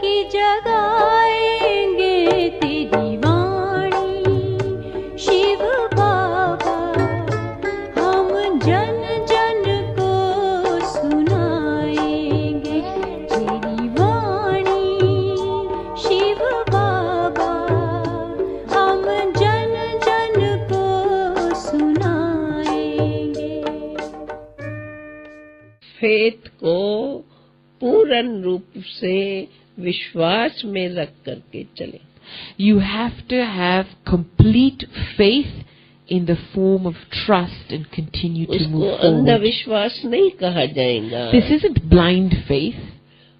की जगाएंगे तेरी वाणी शिव बाबा, हम जन जन को सुनाएंगे तेरी वाणी शिव बाबा, हम जन जन को सुनाएंगे। फेथ को पूर्ण रूप से विश्वास में रख करके चले। You have to have complete faith in the form of trust and continue to उसको move forward. अंधविश्वास नहीं कहा जाएगा। This isn't blind faith.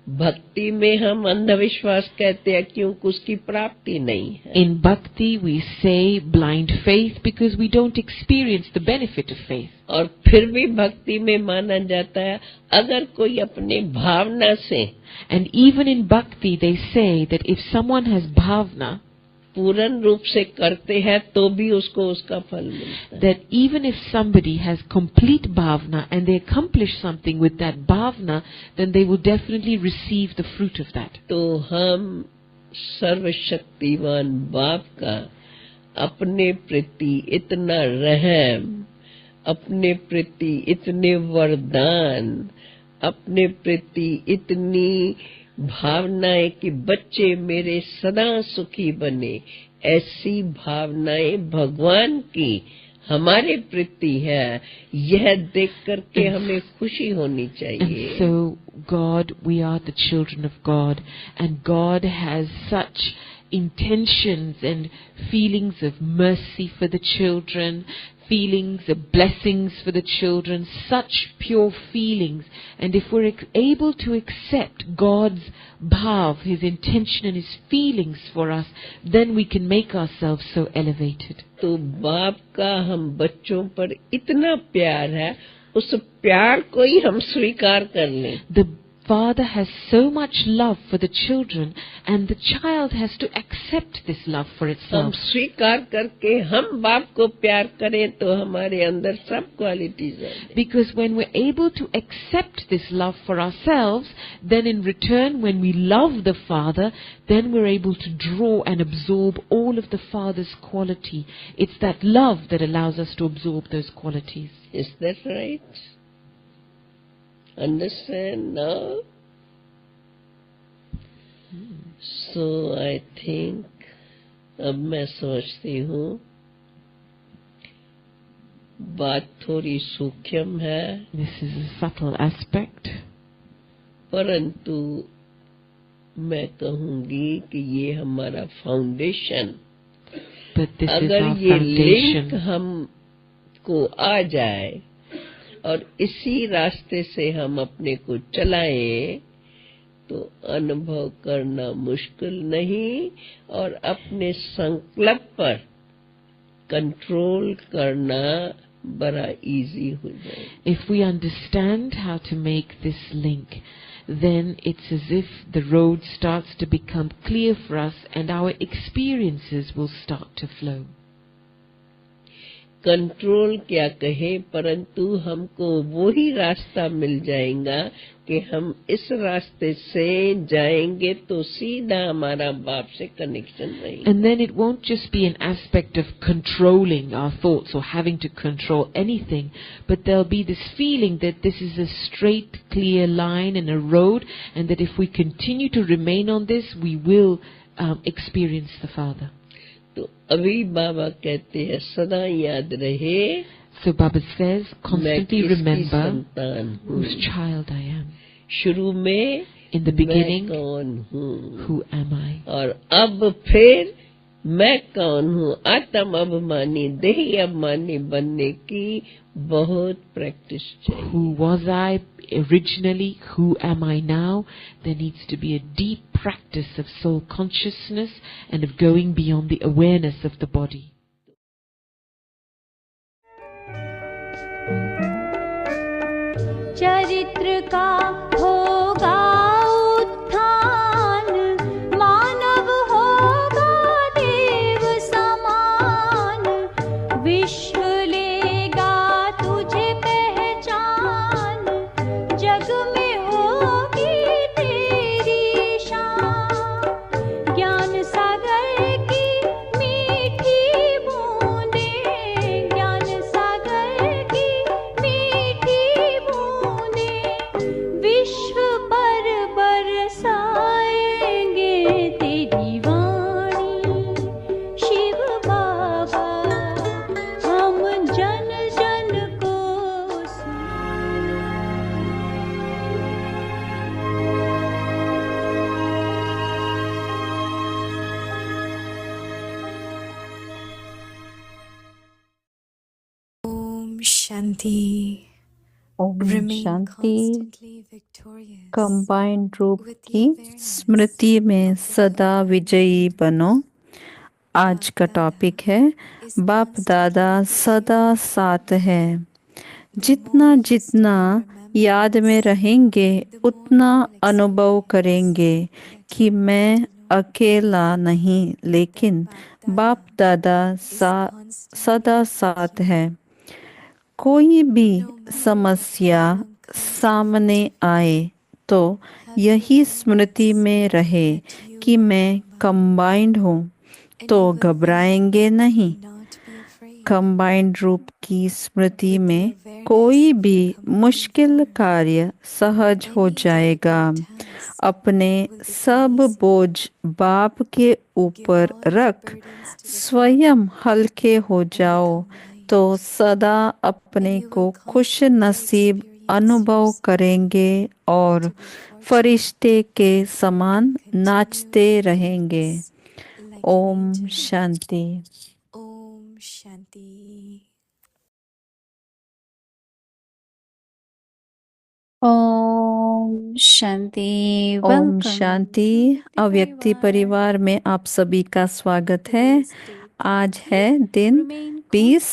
भक्ति में हम अंधविश्वास कहते हैं क्योंकि उसकी प्राप्ति नहीं है। In bhakti we say blind faith because we don't experience the benefit of faith. और फिर भी भक्ति में माना जाता है अगर कोई अपने भावना से, And even in bhakti they say that if someone has bhavna, पूर्ण रूप से करते हैं तो भी उसको उसका फल मिलता है। that even if somebody has complete bhavna and they accomplish something with that bhavna, then they will definitely receive the fruit of that. तो हम सर्वशक्तिवान बाप का अपने प्रति इतना रहम, अपने प्रति इतने वरदान, अपने प्रति इतनी भावनाएं कि बच्चे मेरे सदा सुखी बने, ऐसी भावनाएं भगवान की हमारे प्रति है, यह देख करके हमें खुशी होनी चाहिए। And so God, we are the children of God, and God has such intentions and feelings of mercy for the children, feelings of blessings for the children, such pure feelings. And if we're able to accept God's bhav, His intention and His feelings for us, then we can make ourselves so elevated. तो बाप का हम बच्चों पर इतना प्यार है, उस प्यार को ही हम स्वीकार कर लें। The Father has so much love for the children, and the child has to accept this love for हम itself. स्वीकार करके हम बाप को प्यार करें तो हमारे अंदर सब क्वालिटीज हैं। Because when we're able to accept this love for ourselves, then in return, when we love the Father, then we're able to draw and absorb all of the Father's quality. It's that love that allows us to absorb those qualities. Is that right? Understand now? So I think अब मैं सोचती हूँ बात थोड़ी सूक्ष्म है, This is a subtle aspect, परंतु मैं कहूँगी कि ये हमारा फाउंडेशन, but this is अगर our ये लिंक foundation. हमको आ जाए और इसी रास्ते से हम अपने को चलाएं तो अनुभव करना मुश्किल नहीं और अपने संकल्प पर कंट्रोल करना बड़ा इजी हो जाए। If we understand how to make this link, then it's as if the road starts to become clear for us and our experiences will start to flow. Control क्या कहे, परंतु हमको वही रास्ता मिल जाएगा कि हम इस रास्ते से जाएंगे तो सीधा हमारा बाप से कनेक्शन रहेगा। And then it won't just be an aspect of controlling our thoughts or having to control anything, but there'll be this feeling that this is a straight, clear line and a road, and that if we continue to remain on this, we will experience the Father. तो अभी बाबा कहते हैं सदा याद रहे, So Baba says, मैं constantly किसकी remember संतान हूँ। whose child I am. शुरू में In the beginning, मैं कौन हूँ who am I? और अब फिर मैं कौन हूँ। आत्म अभिमानी देही अभिमानी बनने की बहुत प्रैक्टिस चाहिए। Who was I originally? Who am I now? There needs to be a deep practice of soul consciousness and of going beyond the awareness of the body. चरित्र का होगा उत्थान, मानव होगा देव समान, विश्व लेगा तुझे पहचान, जग में होगी तेरी शान। Shanti. ओम Remain शांति। constantly victorious कंबाइंड रूप with the की awareness स्मृति में of the सदा divine विजयी mind. बनो। आज Bap का Dada टॉपिक है is बाप दादा constantly with सदा you. साथ है। The जितना more you जितना stay in याद में remembrance, रहेंगे the more उतना you will अनुभव experience करेंगे that कि you are मैं not alone. अकेला नहीं, That लेकिन Bap बाप Dada दादा is constantly सदा with साथ you. है। कोई भी No matter what समस्या problem comes your सामने way, आए तो have the यही स्मृति awareness में रहे that you कि are मैं combined, कंबाइंड हूँ, and तो you will घबराएंगे then नहीं। not be afraid. कंबाइंड रूप की स्मृति With the में awareness कोई of the भी combined मुश्किल form, कार्य सहज हो any जाएगा। difficult task अपने will become सब easy. बोझ बाप के Give ऊपर all your रख burdens to the स्वयं Father हल्के हो and जाओ, become तो light. सदा And अपने you को will खुश constantly नसीब experience अनुभव yourself करेंगे और to be fortunate फरिश्ते के and समान continue नाचते to रहेंगे। dance like an Om angel. शांति। Om Shanti. ओम शांति। ओम वेलकम शांति। अव्यक्ति परिवार में आप सभी का स्वागत है। आज है दिन 20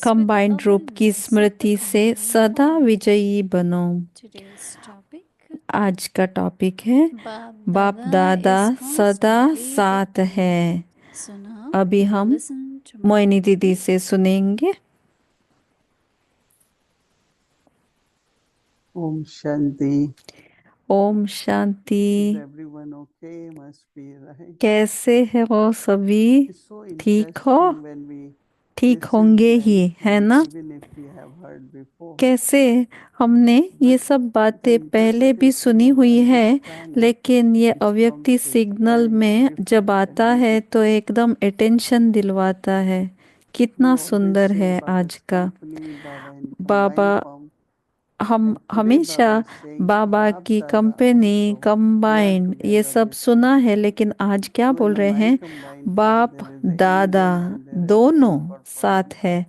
कंबाइंड रूप की स्मृति से सदा विजयी बनो। आज का टॉपिक है बाप दादा सदा साथ है। अभी हम मोइनी दीदी से सुनेंगे। Om Shanti. ओम शांति। Is everyone okay? Must be right. कैसे है वो सभी? It's so ठीक हो? interesting when we ठीक listen होंगे to ही, है anything, ना? even if we have heard before. कैसे हमने ये But सब the बातें पहले भी interpretation सुनी or the हुई है, understanding लेकिन ये which अव्यक्ति comes is signal very में जब different and आता है तो beautiful. एकदम अटेंशन दिलवाता है। We कितना always सुंदर say है आज Baba's का। company, Baba in Baba, combined form. हम And today हमेशा Baba is saying Baba Bap की Dada company also. We are combined ये together सब with सुना है, लेकिन आज क्या So बोल in रहे my हैं? combined form, बाप there is an दादा angel and there is a दोनों super साथ person. है,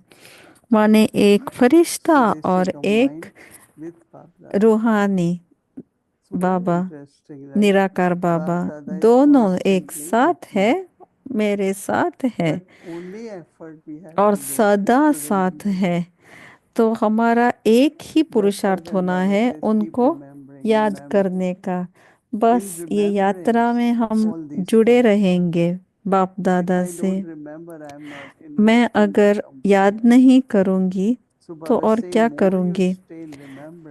माने एक फरिश्ता So they say और एक combined with Bap Dada. रूहानी So very बाबा, interesting, right? निराकार बाबा, Bap Dada is दोनों एक constantly साथ with है, you. मेरे साथ है But only effort we have और to do is सदा to साथ remember. है। तो हमारा एक ही That's why पुरुषार्थ then होना Baba है says keep उनको remembering, याद remembering. करने का। In बस ये यात्रा में remembrance, हम all these जुड़े come. रहेंगे बाप If दादा I से। don't remember, I am not मैं investing in अगर याद combined. नहीं करूंगी So तो Baba is और saying क्या more you करूंगी? stay in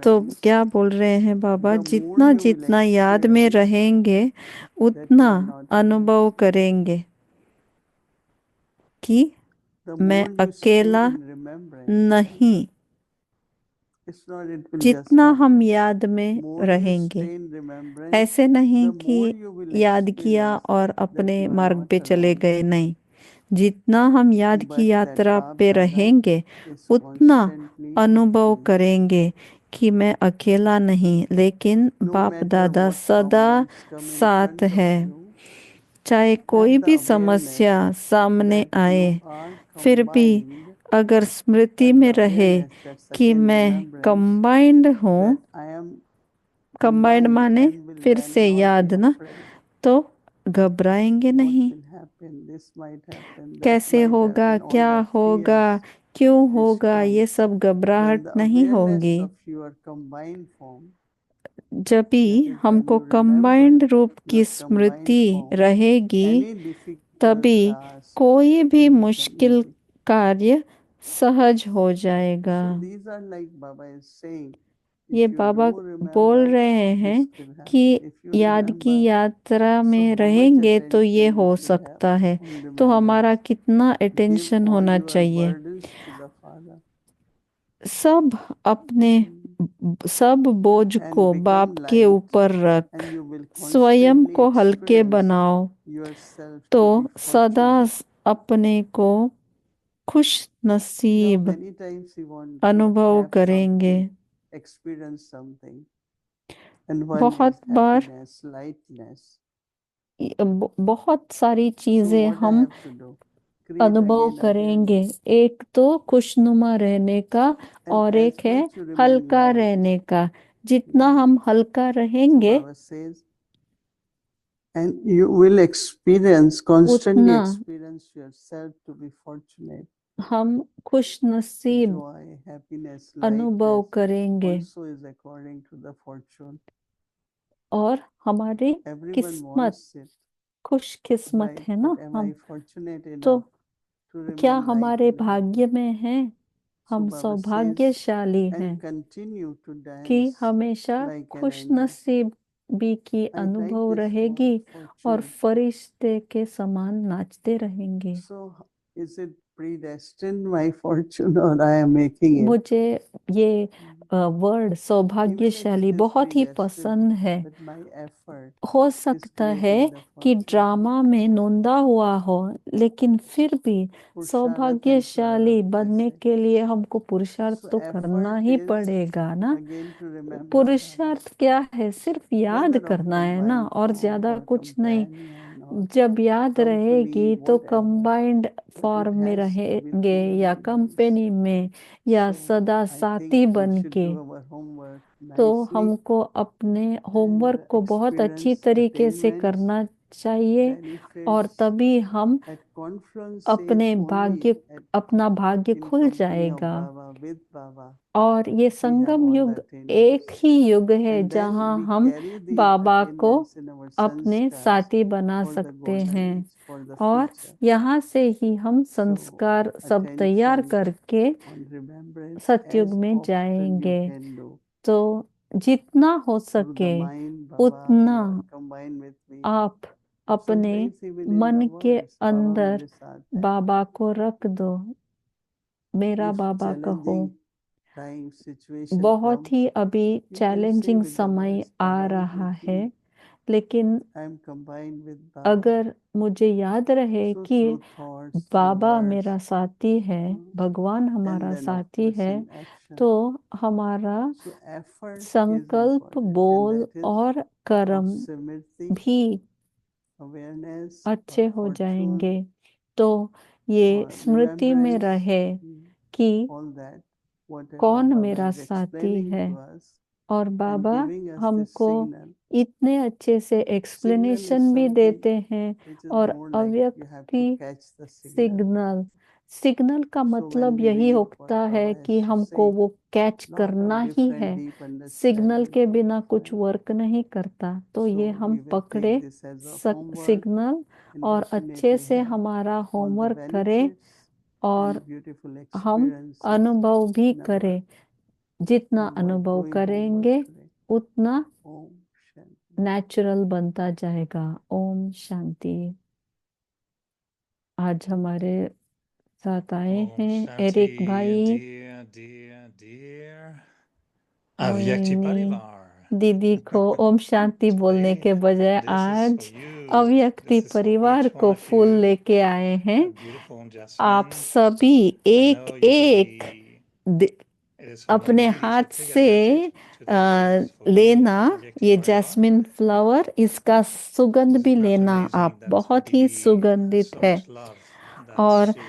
तो remembrance, क्या बोल रहे हैं बाबा? the more जितना you will जितना याद में experience रहेंगे that you उतना are not alone. अनुभव करेंगे कि The मैं more you stay अकेला in remembrance, नहीं। it's not it will just जितना हम happen. याद में More you रहेंगे, stay in remembrance, ऐसे नहीं the कि more you will याद किया experience और that अपने you are मार्ग not पे चले alone. गए, नहीं। जितना हम याद की But that यात्रा Bap पे Dada रहेंगे is उतना constantly with अनुभव you. करेंगे कि मैं अकेला नहीं, लेकिन No बाप matter दादा what सदा problems come in साथ front है। of you, चाहे कोई have the भी awareness समस्या सामने that आए, you are फिर भी combined. अगर स्मृति Have में the रहे awareness, that's कि again मैं remembrance, कंबाइंड हूँ, that I am combined combined माने and will फिर then से not याद be ना, afraid. तो घबराएंगे What नहीं। will happen? This might happen, that कैसे might होगा, happen. All क्या that होगा, fears क्यों which होगा, come ये सब when घबराहट the नहीं awareness होंगी। of your combined form, जब भी that is when हमको you remember कंबाइंड रूप की your combined स्मृति form, रहेगी, any difficult तभी task कोई भी will become मुश्किल easy. कार्य सहज हो जाएगा। So these are like Baba is saying, ये if you बाबा do बोल remember, रहे हैं this will कि happen. If you याद की remember, यात्रा so में how much रहेंगे तो ये attention we हो should have सकता है। on तो हमारा remembrance. कितना Give अटेंशन all होना your चाहिए। burdens to the Father सब अपने सब बोझ and को become बाप के light, ऊपर रख and you will स्वयं constantly को हल्के experience बनाओ, yourself तो to be सदा fortunate. अपने को खुश Now, नसीब many times we want to अनुभव have करेंगे। something, experience something, and one is बहुत बार happiness, lightness. बहुत सारी So चीजें what I हम have to do? create अनुभव again करेंगे। awareness. एक तो खुशनुमा रहने का And और as एक है much you remain हल्का light, रहने का। जितना हम हल्का so रहेंगे Baba says, and you will experience, constantly उतना experience yourself to be fortunate. हम खुश नसीब Joy, happiness, अनुभव lightness करेंगे also is according to the fortune. और हमारी Everyone किस्मत wants it, खुश किस्मत right? है ना But am हम। I fortunate तो enough to क्या remain light हमारे and happy? भाग्य में है, So हम Baba says, सौभाग्यशाली हैं and continue to कि dance हमेशा like an खुश angel. नसीबी की I like अनुभव this रहेगी word, और fortune. फरिश्ते के समान नाचते रहेंगे। So is it predestined, my fortune, or I am making it? मुझे ये वर्ड Even if सौभाग्यशाली it is बहुत ही predestined, पसंद है। but my effort हो is सकता है creating the कि fortune. ड्रामा में नोंदा हुआ हो, लेकिन फिर भी पुरुषार्थ and सौभाग्यशाली प्रारब्ध बनने ऐसे. के लिए हमको पुरुषार्थ So तो करना effort ही is पड़ेगा ना। again to remember Baba. पुरुषार्थ क्या है, सिर्फ याद Whether of करना है ना, combined और form ज्यादा or कुछ नहीं। companion or जब याद रहेगी company, तो whatever, combined but form it में has to be रहेंगे through या remembrance. कंपनी में या So सदा I साथी think we बन should के। do our homework तो nicely हमको अपने and होमवर्क को बहुत अच्छी experience तरीके से attainments, करना चाहिए और benefits तभी हम at conference अपने says only भाग्य at अपना भाग्य in खुल company of जाएगा। Baba, with Baba, और ये we have Sangam all the युग attainments. एक ही युग है And then जहाँ we हम carry these बाबा को attainments in our अपने sanskars साथी बना for the सकते golden हैं age, for the और future. यहाँ से ही हम So संस्कार सब तैयार attention करके on remembrance सतयुग as में often you जाएंगे। can do. तो जितना हो Through the सके mind, Baba, उतना you are combined with me. आप अपने Sometimes even in मन the के words, Baba अंदर मेरे साथ है. बाबा को रख दो, मेरा If बाबा कहो। challenging time situation बहुत comes, ही अभी you can say challenging with the समय words, आ Baba is रहा with है, me. लेकिन I am combined with Baba. अगर मुझे याद रहे So कि through thoughts, through बाबा words, मेरा साथी है, भगवान and हमारा then of साथी course है, in action. तो हमारा So effort is संकल्प, important, and बोल that is और of कर्म Simriti, भी awareness अच्छे or हो fortune जाएंगे। तो ये or स्मृति में remembrance, रहे कि all that, whatever कौन Baba मेरा is साथी explaining है, to us और and Baba giving us the हमको signal. इतने अच्छे से Signal is एक्सप्लेनेशन भी something देते हैं which is और more like you have अव्यक्ति to catch the signal. Signal का So when मतलब we यही read what होता है Baba has कि to हमको say, वो कैच lot करना of ही different है। deep सिग्नल understanding के comes बिना कुछ there. वर्क नहीं करता। तो ये So हम we will पकड़े take this as a homework signal and और अच्छे definitely से have हमारा all the होमवर्क करें benefits और and beautiful हम experiences अनुभव भी in our करें। जितना homework, अनुभव doing करेंगे homework today. उतना Om Shanti. नेचुरल बनता जाएगा। ओम शांति। आज हमारे साथ आए Om हैं एरिक Shanti, भाई, dear मोहिनी Avyakti Parivar. दीदी को ओम शांति बोलने Today, के बजाय this is for आज you. अव्यक्ति This is for परिवार each one को of फूल you. लेके आए हैं। Beautiful आप Jasmine. सभी I एक know एक usually the- it is for अपने Moini Didi, so हाथ take से advantage. Today is for you, लेना Avyakti ये Parivar. जैस्मिन फ्लावर, इसका सुगंध भी Isn't that लेना amazing आप, that बहुत ही Didi has सुगंधित so है। much love that और she will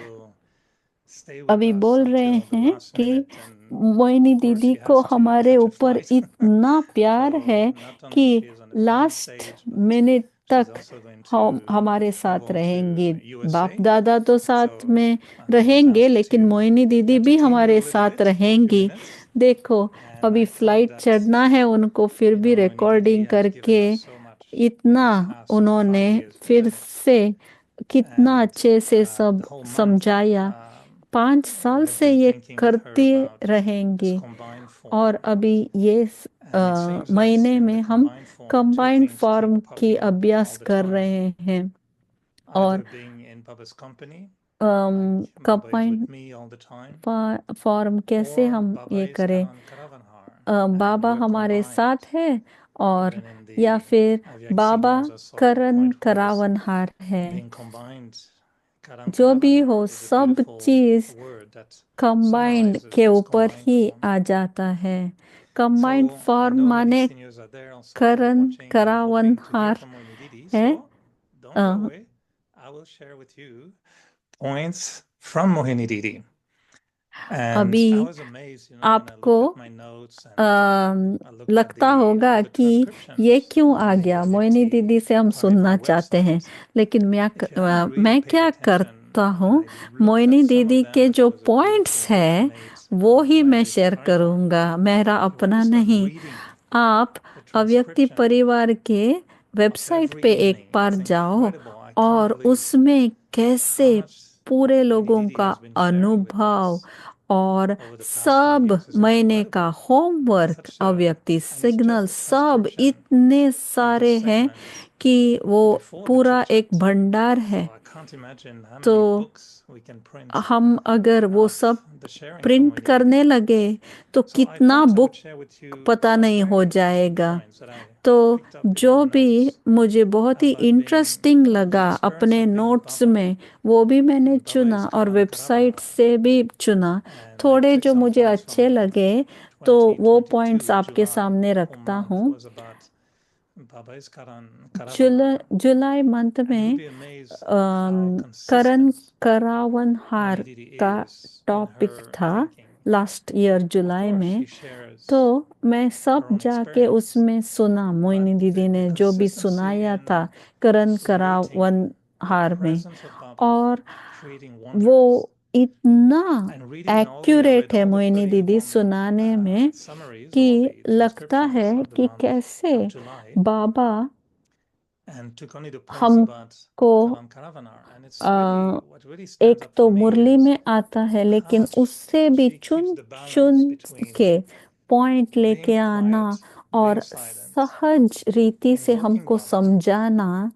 stay with अभी us बोल रहे until the हैं last कि minute, and Moini of course दीदी she को has to हमारे catch a ऊपर flight. इतना प्यार है So not only कि she is on the front last stage, but minute she's तक also going हम to हमारे साथ travel रहेंगी। to बाप USA. दादा तो साथ So में I was रहेंगे, asked लेकिन to मोइनी दीदी भी entertain you हमारे a little साथ bit for a few रहेंगी। minutes, देखो and अभी I thought फ्लाइट that चढ़ना है उनको, फिर भी Moini recording Didi has given करके us so much in इतना this past उन्होंने 5 years फिर journey, से कितना and अच्छे से the सब whole month. समझाया। 5 साल We have से been ये thinking with her करती about this रहेंगी combined और form, अभी ये and it seems that महीने in में the हम combined form, two combined things form keep की popping up all अभ्यास the कर time. रहे हैं। और Either being in Baba's company, like Baba is combined with me all the time, form कैसे or हम Baba ये is करें, Karan Karavanhar, and Baba we're हमारे combined. साथ है और Even in या the फिर Avyakt Baba signals, I saw Karan point ways करावनहार है। being combined. Karan जो भी हो Karavanhar is a सब beautiful चीज word that कंबाइंड summarizes के this ऊपर combined ही form. आ जाता है। Combined So I form know many माने seniors are there also Karan watching and hoping to hear करावनहार from Moini Didi. है। So don't go away. I will share with you points from Mohini Didi. And अभी I was amazed, when I आपको looked at my notes and I looked at लगता होगा the कि ये transcriptions क्यों of uh the गया, SAT Mohini दीदी से हम सुनना qualifier चाहते हैं, websites. लेकिन If you haven't really मैं paid क्या attention, करता and हूँ, I looked Mohini at some of दीदी them, के and जो it was a points beautiful है made वो ही मैं magic शेयर icon. करूँगा, मेरा You अपना really start नहीं। reading आप the अव्यक्ति transcription परिवार के of वेबसाइट every पे एक evening. बार It's जाओ incredible. I can't और believe उसमें कैसे how much पूरे Mohini लोगों Didi का has been sharing with अनुभव us और over the past 5 सब years. It's महीने का incredible. Homework, Such a, अव्यक्ति and it's signal, just a सब transcription इतने of the सारे हैं segments कि वो before the पूरा chit एक chat. भंडार है। So I can't imagine how तो many books we can print हम अगर वो of सब the sharing from print Mohini करने Didi. लगे तो So I कितना thought I book would share with you पता some नहीं very हो interesting जाएगा। points that I तो picked up in जो my भी notes मुझे बहुत ही as I've been interesting the लगा experience अपने of being with notes Baba. में, वो भी मैंने And Baba चुना is और Karan वेबसाइट Karavanar. से भी चुना। And I थोड़े picked जो some मुझे points अच्छे from लगे तो वो 2022 पॉइंट्स आपके July. सामने The whole रखता month हूँ। was about Baba is Karan Karavanar. July month And you'll में be amazed how Karan consistent करावनहार Mohini Didi का is in टॉपिक her था thinking. Last year Of July course, में। she shares तो मैं सब her own जाके experience, उसमें सुना, मोहिनी but दीदी the ने जो भी consistency सुनाया in था करण saluting the करावनहार में, presence of Baba, और creating वो wonders, इतना and reading all the, I accurate read है all the मोहिनी दीदी 31 सुनाने में summaries कि or the लगता है transcriptions of the कि month कैसे of July, Baba and took only the points about हमको Karan Karavanar. And it's really, what really stands एक out तो for me मुरली is में आता है, how लेकिन much उससे भी she keeps चुन the balance चुन between के पॉइंट being लेके आना quiet, और being silent, सहज रीति से invoking हमको Baba, समझाना।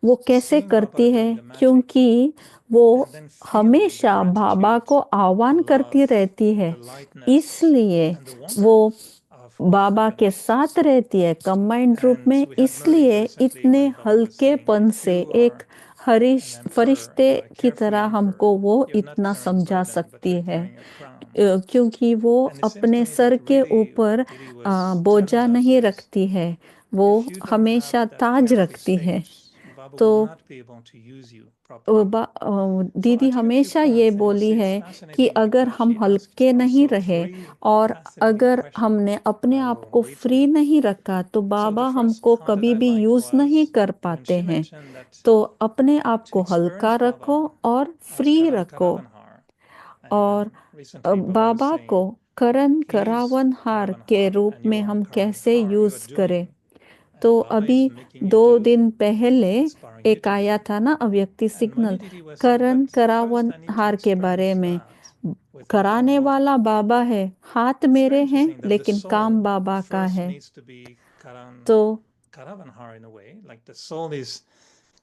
वो कैसे seeing Baba करती है? doing the magic, क्योंकि वो and then feeling the हमेशा बाबा gratitude, को आह्वान the करती love, रहती है, the lightness, इसलिए and the वो wonder of बाबा के happiness. साथ रहती है कंबाइंड रूप And में, we had Murli इसलिए recently इतने when Baba was saying, हल्केपन if से you एक are an emperor, फरिश्ते की carefree तरह emperor, हमको वो you're not इतना carrying समझा burden, but सकती you're है, carrying a crown. क्योंकि वो And it seems अपने to me सर that के really ऊपर what Didi was बोझा telling us नहीं is, रखती है, वो if you don't have हमेशा that ताज carefree रखती है। state, Baba तो will not be able to use you properly. So दीदी I took a few हमेशा ये points, and you बोली see, it's है कि fascinating अगर because हम she हल्के asked नहीं also रहे 3 और fascinating अगर हमने questions. अपने I आप will को read to फ्री you. नहीं रखा तो So बाबा the first हमको part that कभी I भी liked यूज नहीं was कर when पाते she हैं। mentioned that तो अपने आप to को हल्का experience रखो Baba और as फ्री Karan रखो, Karavanhar, and और even recently Baba was Baba saying, को करण he is करावनहार के Karavanhar रूप and you में are हम कैसे Karavanhar, you are यूज करें। doing, तो and Baba अभी is making you 2 do, दिन पहले inspiring you एक to आया do. था ना अव्यक्ति And signal Mohini Didi was saying, Karan but first I need to करावनहार के बारे experience में। that with my own कराने body. वाला बाबा है, हाथ It's मेरे very हैं, interesting that the लेकिन काम soul बाबा का first है। needs to be Karan तो Karavanhar in a way, like the soul is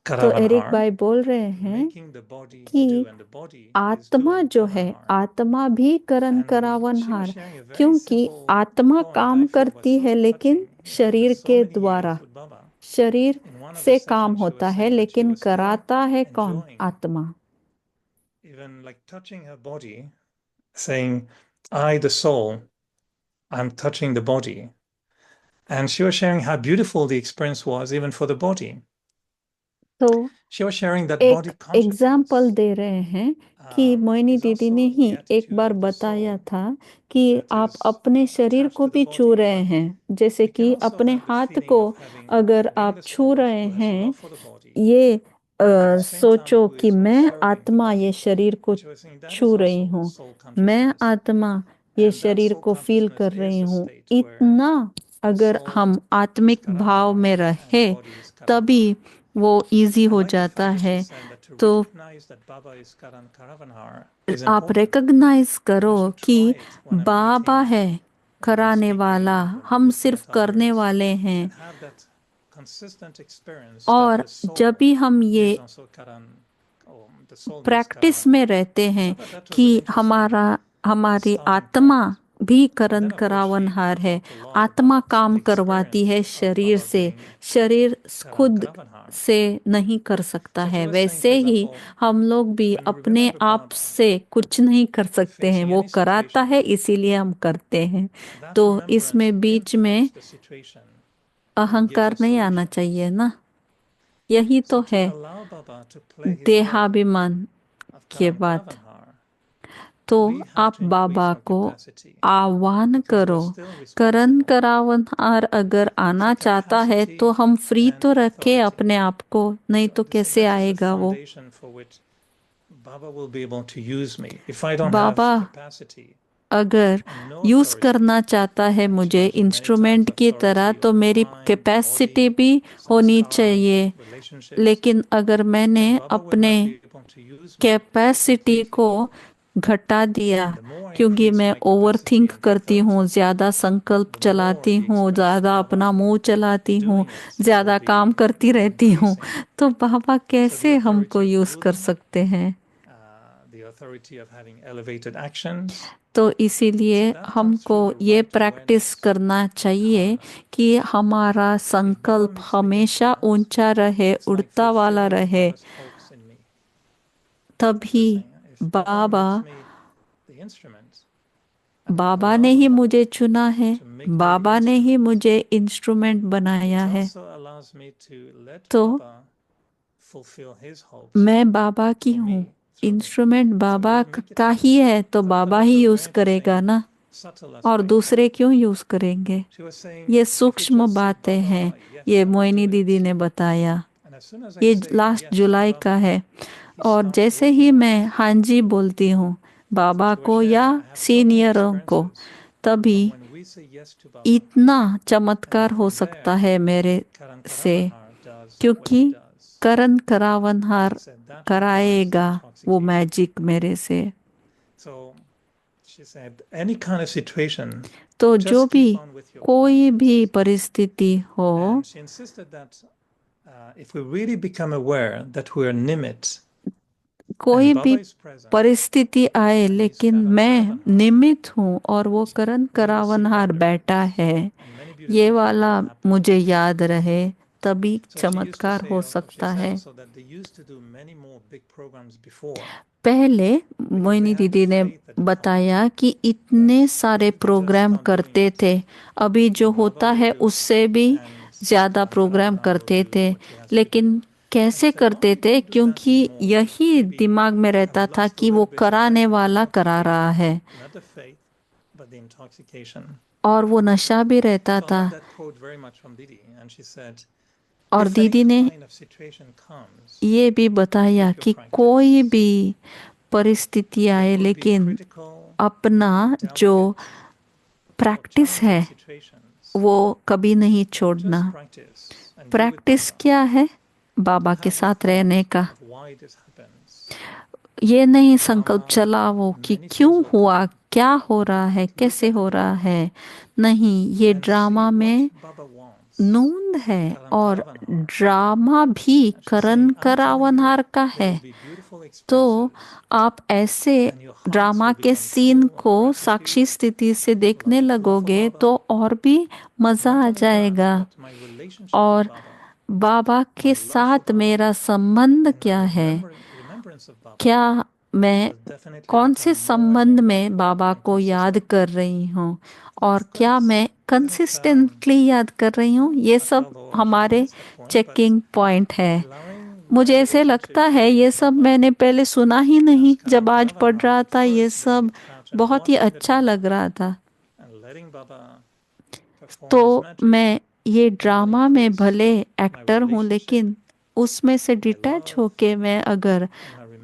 एरिक Karavanhar, भाई बोल रहे हैं making the body कि do, and the body is आत्मा doing जो है, Karavanhar. आत्मा भी करण And she was करावनहार, sharing a very क्योंकि simple आत्मा point काम I feel was करती so है लेकिन touching after शरीर so के many द्वारा, years with Baba. शरीर In one of the से काम sessions, she होता was है saying that she लेकिन was still कराता है कौन? enjoying, आत्मा। even like touching her body, saying, I, the soul, I'm touching the body. And she was sharing how beautiful the experience was, even for the body. तो She was sharing that एक body consciousness example दे रहे हैं कि Mohini is दीदी also ने ही the एक attitude bar of the बताया soul था कि that आप is अपने शरीर attached को to the भी छू body. रहे हैं, जैसे We can कि also अपने have the हाथ feeling को of having, अगर being आप the छू soul रहे who has हैं, love for the body, ये but at the same time सोचो who कि is मैं observing the आत्मा ये body. शरीर को She was saying that छू is रही also हूँ, soul मैं consciousness. आत्मा ये And that शरीर soul को फील consciousness कर is रही the हूँ। state where इतना अगर soul हम is आत्मिक भाव में Karavanhar and रहे body is तभी Karanhar. वो इजी And हो like the जाता fact that है। she said that to तो recognize that Baba is Karan Karavanhar is आप important. रिकग्नाइज करो I should कि try it when I'm Baba eating, है when I'm कराने speaking, वाला, when I'm हम looking सिर्फ at करने others, वाले हैं। and have that consistent experience और that the जब soul भी हम ये is also Karan, or the soul meets practice Karan. में रहते हैं I thought that was कि an interesting हमारी starting आत्मा point. भी And Karan then, of course, she करावनहार went है, on to love आत्मा about काम the करवाती है experience of शरीर Baba से, being शरीर Karan खुद Karavanhar. से नहीं कर सकता So she है, was saying, for वैसे ही example, हम लोग भी when we अपने remember आप Baba से कुछ नहीं कर सकते हैं, facing वो any कराता है situation, इसीलिए हम करते हैं। that तो remembrance इसमें बीच में impacts the situation and gives अहंकार us नहीं आना solutions. चाहिए ना, यही So तो to है allow Baba to play his role देहाभिमान। के बाद तो आप बाबा को आह्वान करो। करण करावनहार अगर आना चाहता है तो हम फ्री तो रखे अपने आप को, नहीं तो कैसे आएगा वो। बाबा अगर यूज करना चाहता है मुझे इंस्ट्रूमेंट की तरह तो मेरी कैपेसिटी भी होनी चाहिए, लेकिन अगर मैंने अपने कैपेसिटी को घटा दिया क्योंकि मैं ओवर थिंक करती हूँ, ज़्यादा संकल्प चलाती हूँ, ज़्यादा अपना मुंह चलाती हूँ, ज़्यादा काम करती रहती हूँ, तो बाबा कैसे हमको यूज़ कर सकते हैं। तो इसीलिए हमको ये प्रैक्टिस करना चाहिए कि हमारा संकल्प हमेशा ऊंचा रहे, उड़ता वाला रहे, तभी बाबा ने ही मुझे चुना है, बाबा ने ही मुझे इंस्ट्रूमेंट बनाया है। तो मैं बाबा की हूँ, इंस्ट्रूमेंट बाबा का ही है, तो बाबा ही यूज करेगा ना, और दूसरे क्यों यूज करेंगे। ये सूक्ष्म बातें हैं, ये मोहिनी दीदी ने बताया। ये लास्ट जुलाई का है, और जैसे ही मैं हाँ जी बोलती हूँ बाबा को या सीनियरों को, तभी इतना चमत्कार हो सकता है मेरे से, क्योंकि करण करावनहार कराएगा वो मैजिक मेरे से। तो जो भी कोई भी परिस्थिति हो, कोई भी परिस्थिति आए, लेकिन मैं निमित्त हूँ और वो करण करावनहार बैठा है, ये वाला मुझे याद रहे, तभी चमत्कार हो सकता है। पहले मोहिनी दीदी ने बताया कि इतने सारे प्रोग्राम करते थे, अभी जो होता है उससे भी ज़्यादा प्रोग्राम करते थे, लेकिन कैसे करते थे, क्योंकि यही दिमाग में रहता था कि वो कराने वाला करा रहा है, और वो नशा भी रहता था। और दीदी ने ये भी बताया कि कोई भी परिस्थिति आए, लेकिन अपना जो प्रैक्टिस है वो कभी नहीं छोड़ना। प्रैक्टिस क्या है? बाबा के साथ रहने का। ये नहीं संकल्प चलाओ कि क्यों हुआ, क्या हो रहा है, कैसे हो रहा है, नहीं, ये ड्रामा में नूंद है, और ड्रामा भी करण करावनहार का है। तो आप ऐसे ड्रामा के सीन को साक्षी स्थिति से देखने लगोगे तो और भी मज़ा आ जाएगा। और बाबा के साथ मेरा संबंध क्या है, क्या मैं कौन से संबंध में बाबा को याद कर रही हूँ, और क्या मैं कंसिस्टेंटली याद कर रही हूँ, ये सब हमारे चेकिंग पॉइंट है। मुझे ऐसे लगता है ये सब मैंने पहले सुना ही नहीं, जब आज पढ़ रहा था ये सब बहुत ही अच्छा लग रहा था। तो मैं ये ड्रामा में भले एक्टर हूँ, लेकिन उसमें से डिटैच होके मैं अगर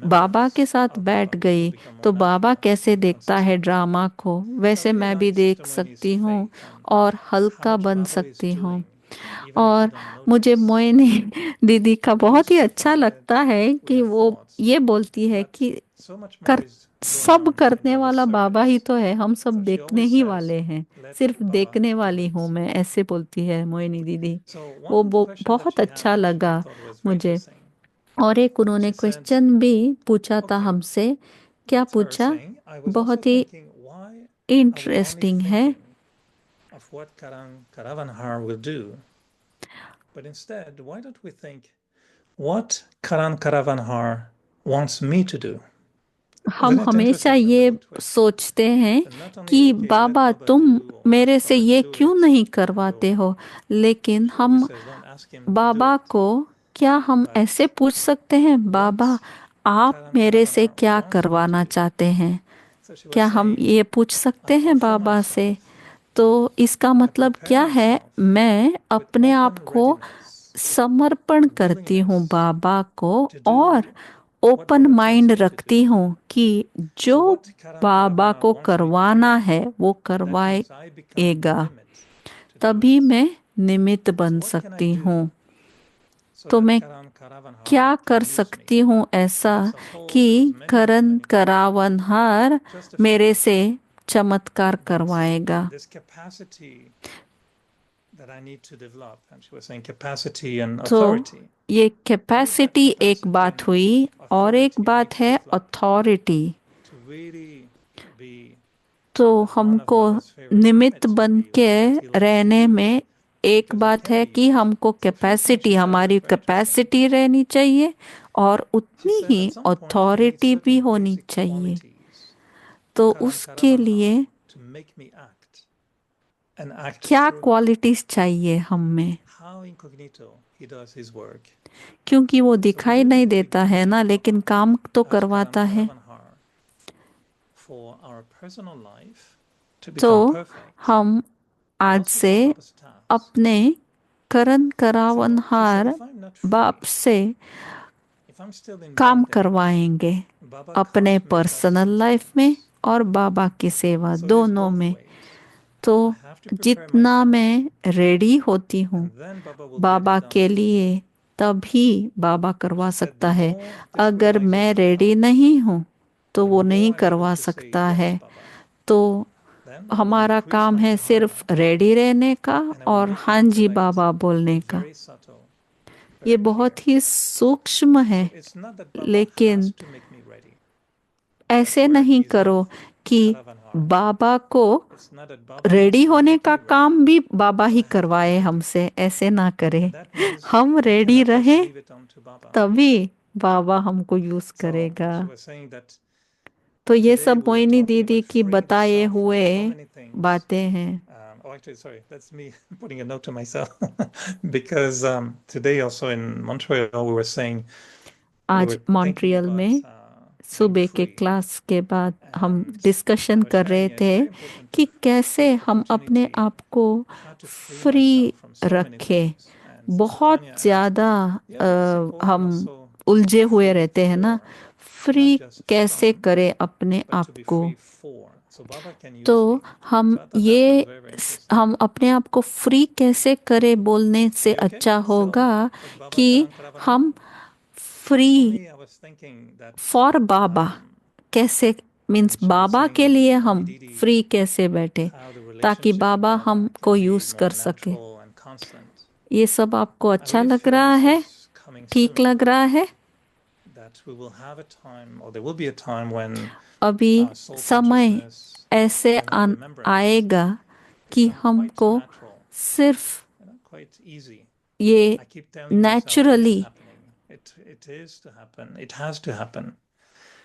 बाबा के साथ बैठ गई तो बाबा कैसे देखता है ड्रामा को, वैसे मैं भी देख सकती हूँ और हल्का बन सकती हूँ। और मुझे मोहिनी दीदी का बहुत ही अच्छा लगता है कि वो ये बोलती है कि कर सब करने वाला बाबा ही तो है, हम सब देखने ही वाले हैं, सिर्फ देखने वाली हूँ मैं, ऐसे बोलती है मोहिनी दीदी। वो बहुत अच्छा लगा मुझे। और एक उन्होंने क्वेश्चन भी पूछा था हमसे। क्या पूछा? बहुत ही इंटरेस्टिंग है। But instead, why don't we think what Karan Karavanhar wants me to do? हम हमेशा ये सोचते हैं कि बाबा तुम मेरे से ये क्यों नहीं करवाते हो, लेकिन हम बाबा को क्या हम ऐसे पूछ सकते हैं, बाबा आप मेरे से क्या करवाना चाहते हैं? क्या हम ये पूछ सकते हैं बाबा से? तो इसका मतलब क्या है? मैं अपने आप को समर्पण करती हूँ बाबा को और ओपन माइंड रखती हूँ कि जो बाबा को करवाना है वो करवाएगा। तभी मैं निमित्त बन सकती हूँ। तो मैं क्या कर सकती हूँ ऐसा कि करण करावनहार मेरे से चमत्कार करवाएगा? तो ये कैपेसिटी एक बात हुई और एक बात है अथॉरिटी। तो हमको निमित्त बन के रहने में एक बात है कि हमको कैपेसिटी, हमारी कैपेसिटी रहनी चाहिए और उतनी ही अथॉरिटी भी होनी चाहिए। तो उसके लिए क्या क्वालिटीज चाहिए हम में? क्योंकि वो दिखाई नहीं देता है ना, लेकिन काम तो करवाता है। तो हम आज से अपने करण करावनहार बाप से काम करवाएंगे, अपने पर्सनल लाइफ में और बाबा की सेवा दोनों में। तो जितना मैं रेडी होती हूँ बाबा के लिए, तभी बाबा करवा सकता है। अगर मैं रेडी नहीं हूँ तो वो नहीं करवा सकता है। तो हमारा काम है सिर्फ रेडी रहने का और हाँ जी बाबा बोलने का। ये बहुत ही सूक्ष्म है, लेकिन ऐसे नहीं करो कि बाबा को रेडी होने का काम भी बाबा ही करवाए हमसे। ऐसे ना करें। हम रेडी रहे तभी बाबा हमको यूज करेगा। तो ये सब मोहिनी दीदी की बताए हुए बातें हैं। Oh, actually, sorry, that's me putting a note to myself because today also in Montreal we were saying we आज were thinking मॉन्ट्रियल about में being सुबह के free, क्लास के बाद हम and डिस्कशन I was कर sharing रहे it's थे very important कि to कैसे take हम अपने opportunity आप को how to free free myself from so many रखें। things. And Sister बहुत Tanya asked, ज़्यादा yeah, what is important हम also उलझे to हुए free रहते हैं ना। not फ्री just कैसे from, करें अपने but to आप be को? free for. So Baba can use तो me. हम So I thought that was ये very, very interesting. हम अपने आप को फ्री कैसे करें बोलने से You okay? अच्छा So, होगा like Baba कि Karan Karavanhar? हम For free me, I was thinking that for Baba कैसे, मीन्स she was बाबा के saying, लिए Mommy हम Didi, फ्री कैसे बैठे how the ताकि relationship with बाबा Baba हमको can be यूज more कर सके। natural and constant. ये सब आपको I अच्छा really लग feel रहा this है? is coming ठीक soon. लग रहा है? That we will have a time, or there will be a time when अभी soul समय consciousness ऐसे and remembrance आएगा कि become quite हमको natural, सिर्फ quite easy. ये I keep telling myself it is naturally, happening. It is to happen. It has to happen.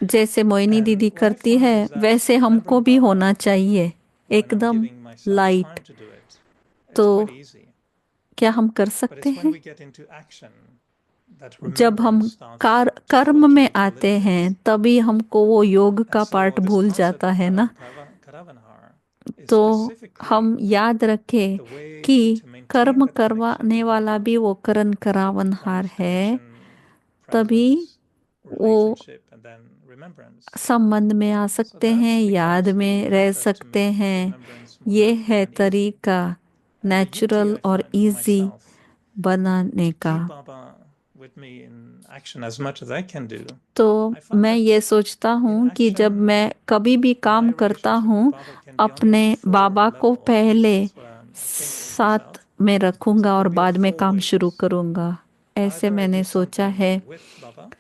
जैसे Mohini And दीदी what I करती find है is that वैसे हमको remembering भी Baba होना चाहिए, when I'm एकदम giving myself light. time to do it, तो it's quite easy. क्या हम कर But सकते it's when हैं? we get into action that जब हम remembrance starts to कर्म में fluctuate a आते little हैं bit. तभी हमको वो योग And का so पार्ट this भूल concept जाता of है ना। Karavanhar is तो specifically हम याद रखें the way कि to maintain कर्म that connection करवाने with वाला Baba. भी वो करण So it करावनहार becomes है, connection, तभी presence, वो relationship, and then remembrance. संबंध में आ So सकते that हैं, याद becomes the में रह method to सकते make हैं। remembrance more ये natural है and easy. तरीका And the beauty natural I और find for इजी myself बनाने to का। keep Baba with me in action as much as I can do. तो I find मैं that ये सोचता हूँ कि जब action, मैं कभी भी काम my करता relationship हूँ with Baba can be only अपने on 4 बाबा को levels. पहले That's what I'm thinking साथ myself. में So रखूंगा it और could be बाद like में 4 काम शुरू ways. करूंगा। ऐसे Either I मैंने do सोचा something है। with Baba,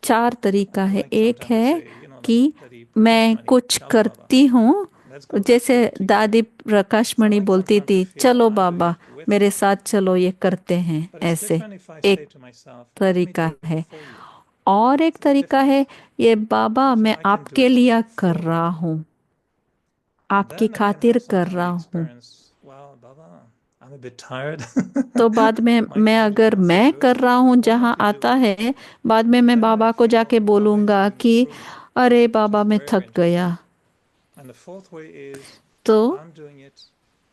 4 तरीका है। like एक sometimes we है say, like कि Daddy Prakash मैं Mani, कुछ chalo Baba, करती हूँ, let's go, let's जैसे do it together. दादी प्रकाश So I मणि like बोलती sometimes थी, to feel चलो I'm doing Baba it with मेरे Baba. साथ चलो, ये करते हैं। But it's ऐसे different if I say एक to myself, let me do तरीका it है। for you. और एक It's a bit तरीका है, different. ये बाबा I feel मैं I can do आपके it लिए कर for रहा you. हूँ, And आपकी then I can खातिर have कर sometimes रहा the हूँ। experience, wow, Baba, I'm a bit tired. तो बाद में My मैं Guruji अगर once मैं said, कर रहा हूँ what जहाँ don't you आता do? है, बाद में मैं Then I बाबा को feel जाके Baba is बोलूँगा giving me कि 3 ways, अरे which बाबा is मैं very, थक very गया। interesting. And the 4th way is तो I'm doing it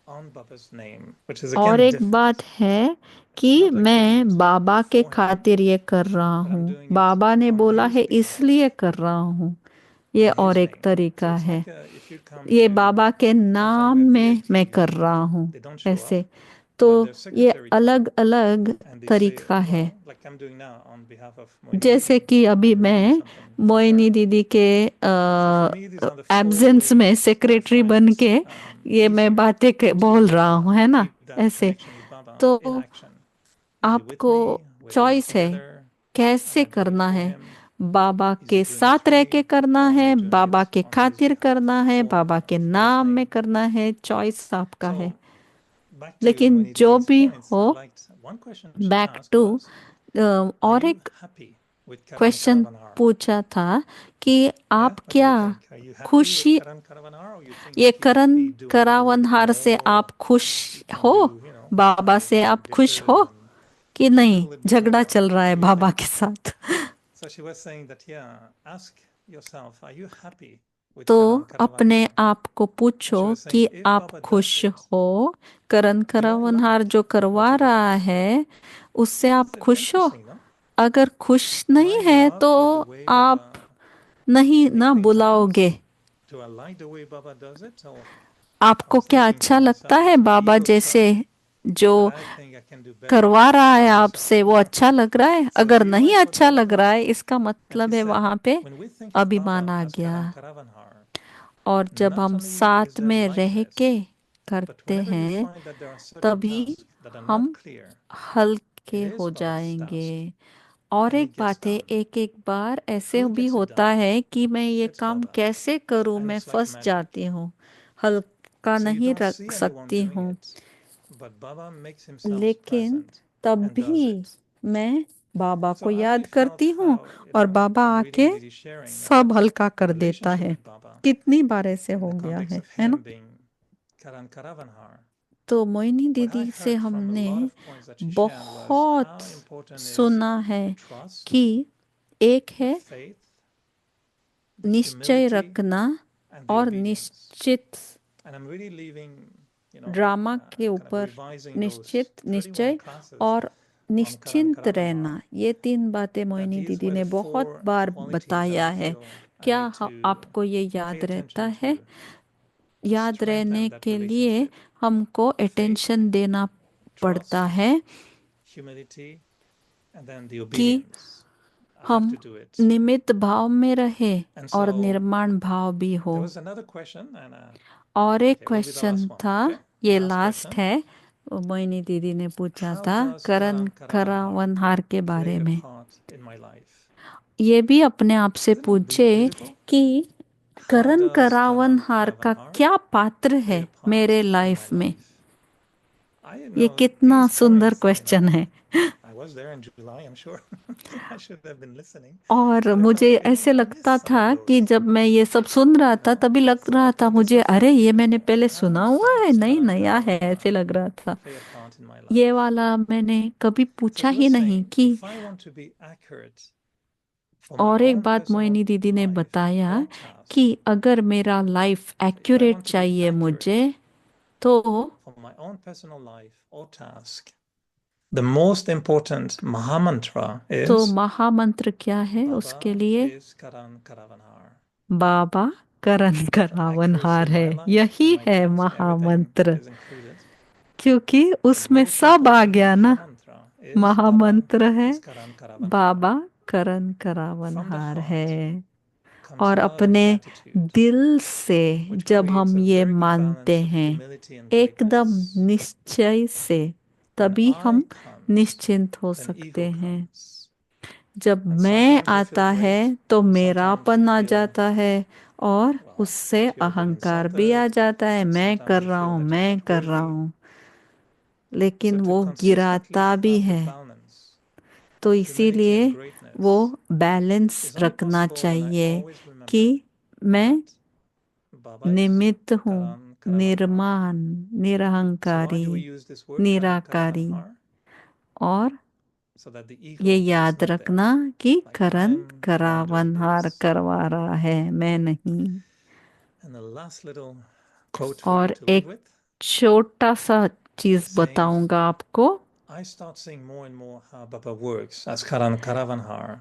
on Baba's name, which is और again एक different. बात है It's कि not like doing मैं it बाबा के for him, खातिर ये कर रहा but I'm हूँ, doing it बाबा ने on बोला his है behalf, इसलिए कर रहा हूँ, ये on his और एक name. So तरीका it's है। like if you come ये to बाबा के sometime नाम we have में मैं devotees, कर रहा हूँ they don't show up, ऐसे। but तो their ये secretary come अलग अलग and they say, तरीका है। well, like I'm doing now on behalf of Moini जैसे Didi, कि अभी I'm reading मैं something from मोइनी her. दीदी के So for me, these are the 4 absence ways में I सेक्रेटरी find बन के ये मैं easier बातें बोल to रहा हूँ, है ना, keep that ऐसे। connection with Baba in तो action. Is he with आपको me? We're doing it choice है together. Am कैसे I doing it करना for है, him? बाबा Is he के doing it साथ for रह me? के करना Or am है, I doing बाबा it के on his खातिर behalf करना है, or बाबा के for his नाम में name? करना है, चॉइस आपका है। So back to लेकिन Moini जो Didi's भी points, I हो, liked one question she back asked to was, are और you एक happy with Karan question Karavanar? पूछा था कि Yeah, आप what do you क्या think? Are you happy with खुशी, Karan Karavanar, or you think ये that he could Karan be doing a little bit करावनहार से more? आप खुश He can हो, do, you know, Baba a little से bit more आप खुश dishes हो and कि he can do a नहीं, little bit झगड़ा more. चल रहा What है do you बाबा think? के साथ। So she was saying that, yeah, ask yourself, are you happy with तो Karan अपने Karavanar? आप को And पूछो she was saying, कि if आप Baba does खुश it, हो, करण do I करावनहार like जो what करवा he रहा does? है उससे आप It's खुश हो। interesting, no? अगर खुश Am नहीं I in है love तो with the way आप Baba नहीं ना anything बुलाओगे। happens? Do I like the way Baba does it? Or I आपको was क्या thinking अच्छा to लगता myself, है, it's my बाबा ego जैसे stuff जो that I think I can do better करवा रहा है by आपसे, myself. वो अच्छा लग रहा है। So अगर do you नहीं like what अच्छा Baba लग रहा does? है, इसका And she मतलब है said, वहां पे when we think of अभिमान Baba आ as गया। Karan Karavanhar, और जब not हम only is साथ there में रह के lightness, but करते whenever you हैं find that there are certain तभी tasks that are हम not clear, हल्के it is हो Baba's जाएंगे। task, और and एक it gets बात है, done. एक एक बार ऐसे Who भी gets it होता done? है कि मैं ये It's काम Baba. कैसे करूं, And मैं it's like फंस magic. जाती हूँ, हल्का So you नहीं don't रख see anyone सकती doing हूँ। it, but Baba makes himself लेकिन present तब and does भी it. मैं बाबा So को I याद really felt करती हूँ how, और बाबा from आके reading Didi sharing सब about हल्का her कर देता relationship है। with Baba कितनी बार ऐसे in हो the गया context of है ना। him being Karan Karavanhar, तो मोइनी what I दीदी से heard from a हमने lot of points that she shared was बहुत how important is सुना है the trust, कि एक the है faith, the निश्चय humility, रखना and the और obedience. निश्चित And I'm really leaving, drama के kind of ऊपर revising those निश्चित 31 निश्चय classes और on Karan निश्चिंत रहना, Karavanhar, ये 3 बातें that मोइनी these दीदी were ने the बहुत 4 बार qualities that बताया I है। feel I क्या need to आपको ये pay याद रहता attention है? to याद रहने strengthen that के लिए relationship. हमको Faith, अटेंशन देना पड़ता trust, है humility, and then the कि obedience. I have हम to do it. निमित्त भाव में रहे And और so निर्माण भाव भी हो। there was another question, and और एक okay, will be the question last one. था, Okay, ये last लास्ट question. है, वो मोइनी दीदी ने पूछा How था does करण Karan Karavanhar करावनहार के बारे play a में। part in my life? ये भी अपने आप से Isn't it पूछे beautiful? कि How करण does Karan करावनहार का Karavanhar क्या पात्र play है a part मेरे in my लाइफ में। life? I ये कितना these सुंदर points, क्वेश्चन है। I was there in July, I'm sure. I should have been listening. और But I thought मुझे maybe ऐसे I लगता missed some था of कि those. जब मैं ये सब सुन रहा था तभी लग So रहा I था thought this मुझे, was अरे very ये मैंने beautiful. पहले How सुना हुआ है, does नहीं Karan नया है, ऐसे Karavanhar लग रहा था। play a part in my ये life? वाला मैंने कभी So पूछा she ही was नहीं saying, कि। if I want to be accurate for my और एक own बात personal मोइनी दीदी ने life बताया or task, कि अगर मेरा life if I accurate want to be चाहिए मुझे accurate तो for my own personal life or task, the most important Mahamantra तो is महामंत्र क्या है उसके Baba लिए? is Karan Karavanhar. Baba Karan For accuracy करावनहार in है, my life, in यही my है task, everything महामंत्र। is included. क्योंकि The उसमें most सब आ important गया ना। Mahamantra is Baba महामंत्र है is Karan Karavanhar. Baba Karan From the करावनहार heart है। comes और love and अपने gratitude, दिल से which जब creates हम a ये very good मानते balance of हैं humility and एकदम greatness. निश्चय से, When तभी I हम comes, निश्चिंत हो then सकते ego हैं। comes. जब And मैं sometimes you feel आता है great, तो sometimes मेरापन you आ feel, जाता है और well, उससे that you are being अहंकार भी आ insulted, जाता है, and मैं sometimes कर you रहा feel हूँ, that you're मैं not कर रहा worthy. हूँ, So लेकिन to वो consistently गिराता भी have the है। balance तो of humility इसीलिए and वो greatness बैलेंस is only रखना possible when I चाहिए always remember कि मैं that Baba is निमित्त हूँ, Karan निर्माण, So why do निरहंकारी, we use this word Nirankari. Karavanhar? और So that the ये ego is याद not रखना there. कि Like Karan I'm not doing करावनहार this. करवा रहा है, मैं नहीं। And the last little quote for you और to live एक with. छोटा सा चीज It's saying, बताऊंगा आपको। I start seeing more and more how Baba works as Karan Karavanhar.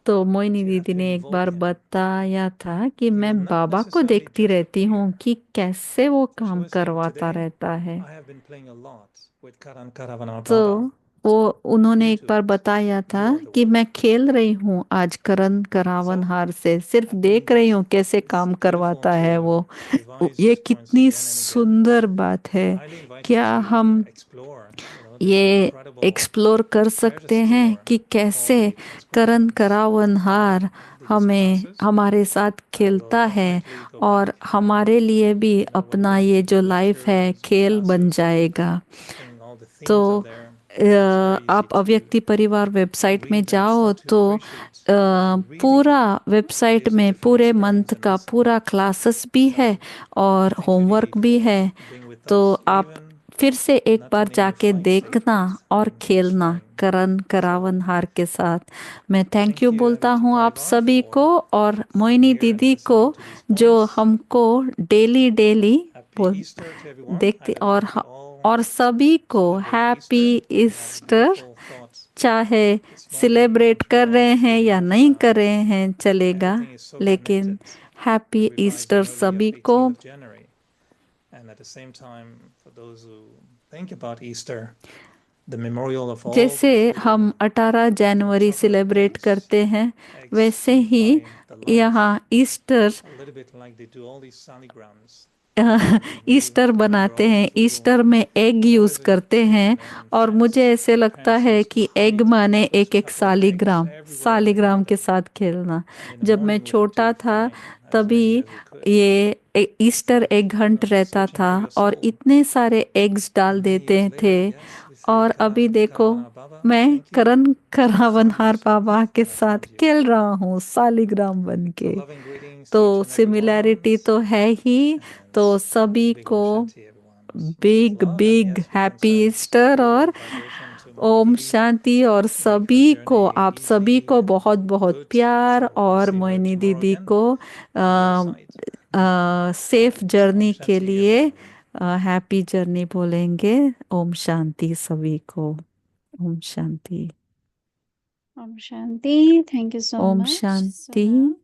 तो मोहिनी So you have दीदी to ने एक invoke बार him. बताया था कि He मैं will not बाबा को necessarily देखती just रहती हूँ appear. कि कैसे वो So she काम was saying, करवाता today रहता है। I have been playing a lot with Karan Karavanhar तो Baba. वो उन्होंने You एक do बार it. बताया था You are the कि one. मैं खेल रही हूँ आज करण करावनहार से, सिर्फ देख रही हूँ कैसे काम करवाता है वो। ये कितनी सुंदर बात है। Highly invite you क्या to हम explore, this ये incredible एक्सप्लोर कर सकते हैं treasure कि store कैसे called the Karan expressions करावनहार of these हमें classes, हमारे साथ and we'll खेलता है definitely go और back and, हमारे लिए भी with अपना the ये जो लाइफ है lectures and खेल बन classes. जाएगा। I think all the तो themes are there. It's very easy आप to अव्यक्ति परिवार वेबसाइट में read and जाओ start to तो appreciate what really पूरा वेबसाइट is a में different पूरे experience मंथ in का listening. पूरा क्लासेस भी है So और thank you, होमवर्क Didi, भी for है। being with तो us, आप even फिर से एक not bar only in your जाके flight देखना safely, और but in खेलना sharing. करण So करावनहार के साथ। मैं थैंक thank यू you, बोलता Avyakti हूँ आप Parivar, सभी for को और being मोहिनी here and दीदी को listening to these जो points. हमको डेली डेली Happy बोल Easter to everyone. देखते I would like you all और सभी को celebrate happy Easter and have Easter. beautiful thoughts चाहे this morning सेलिब्रेट about कर love, रहे हैं या truth, नहीं कर रहे हैं चलेगा, everything is so लेकिन connected. Happy We revised Easter earlier सभी the को। 18th of January. And at the same time, for those who think about Easter, the memorial of all जैसे the true हम 18 जनवरी chocolate सेलिब्रेट eggs, करते हैं eggs वैसे ही signify the life, यहाँ Easter a little bit like they do all these saligrams. Easter बनाते हैं, Easter में egg use करते हैं और मुझे ऐसे लगता है कि एग माने एक एक सालीग्राम, सालीग्राम के साथ खेलना। जब मैं छोटा था तभी ये ईस्टर एग हंट रहता था और इतने सारे एग्स डाल देते थे। और अभी देखो मैं करण करावनहार बाबा के साथ खेल रहा हूँ सालीग्राम बन के। तो सिमिलैरिटी तो है ही। तो सभी को बिग बिग हैप्पी ईस्टर और ओम शांति। और सभी को, आप सभी को बहुत बहुत प्यार और मोहिनी दीदी को सेफ जर्नी के लिए हैप्पी जर्नी बोलेंगे। ओम शांति सभी को। Om Shanti. Om Shanti. Thank you so Om much, Shanti. Sonal.